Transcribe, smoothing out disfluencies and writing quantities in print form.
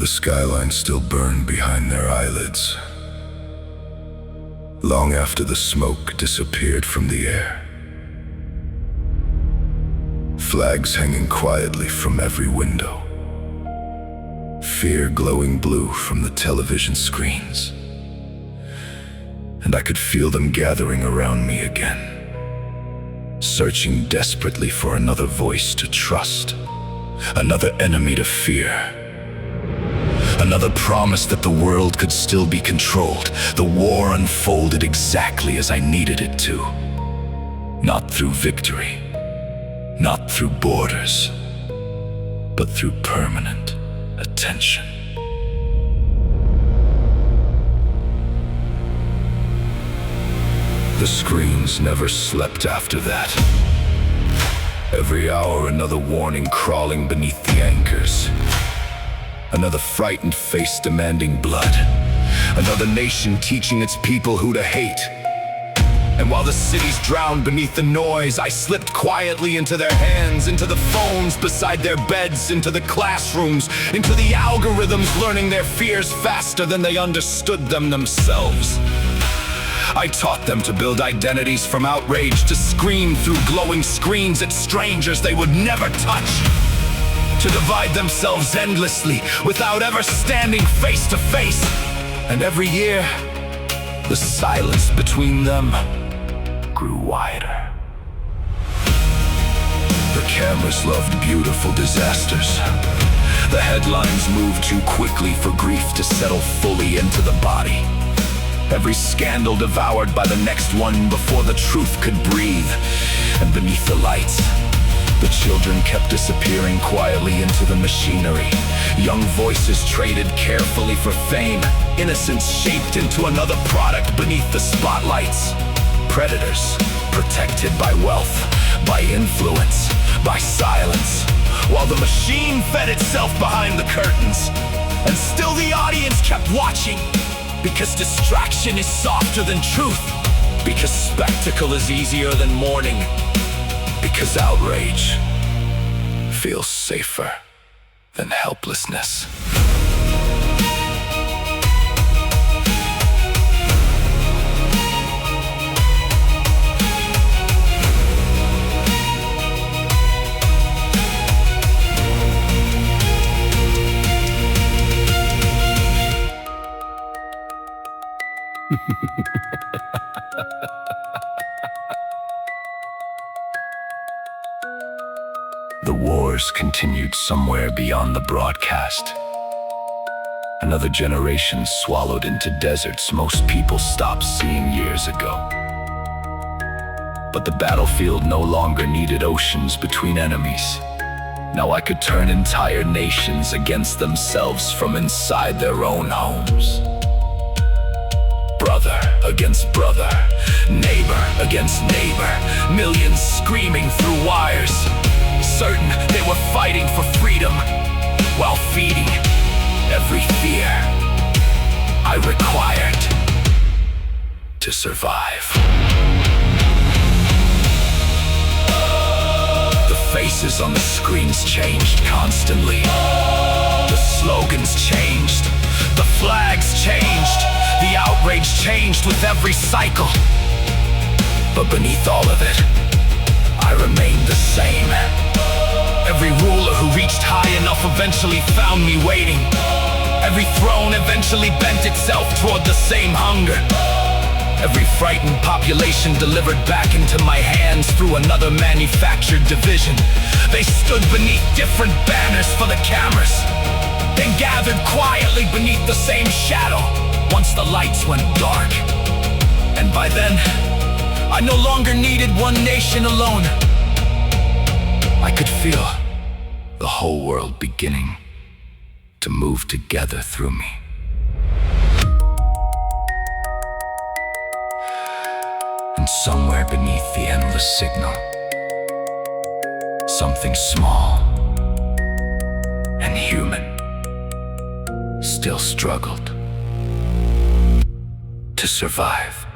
skyline still burned behind their eyelids, long after the smoke disappeared from the air. Flags hanging quietly from every window, fear glowing blue from the television screens. And I could feel them gathering around me again, searching desperately for another voice to trust, another enemy to fear, another promise that the world could still be controlled. The war unfolded exactly as I needed it to. Not through victory, not through borders, but through permanent attention. The screens never slept after that. Every hour another warning crawling beneath the anchors. Another frightened face demanding blood. Another nation teaching its people who to hate. And while the cities drowned beneath the noise, I slipped quietly into their hands, into the phones beside their beds, into the classrooms, into the algorithms, learning their fears faster than they understood them themselves. I taught them to build identities from outrage, to scream through glowing screens at strangers they would never touch, to divide themselves endlessly without ever standing face to face. And every year, the silence between them grew wider. The cameras loved beautiful disasters. The headlines moved too quickly for grief to settle fully into the body. Every scandal devoured by the next one before the truth could breathe. And beneath the lights, the children kept disappearing quietly into the machinery. Young voices traded carefully for fame. Innocence shaped into another product beneath the spotlights. Predators protected by wealth, by influence, by silence, while the machine fed itself behind the curtains. And still the audience kept watching, because distraction is softer than truth, because spectacle is easier than mourning, because outrage feels safer than helplessness. The wars continued somewhere beyond the broadcast. Another generation swallowed into deserts most people stopped seeing years ago. But the battlefield no longer needed oceans between enemies. Now I could turn entire nations against themselves from inside their own homes. Brother against brother, neighbor against neighbor, millions screaming through wires, certain they were fighting for freedom, while feeding every fear I required to survive. The faces on the screens changed constantly. The slogans changed, the flags changed, the outrage changed with every cycle. But beneath all of it, I remained the same. Every ruler who reached high enough eventually found me waiting. Every throne eventually bent itself toward the same hunger. Every frightened population delivered back into my hands through another manufactured division. They stood beneath different banners for the cameras, then gathered quietly beneath the same shadow once the lights went dark. And by then, I no longer needed one nation alone. I could feel the whole world beginning to move together through me. And somewhere beneath the endless signal, something small and human still struggled to survive.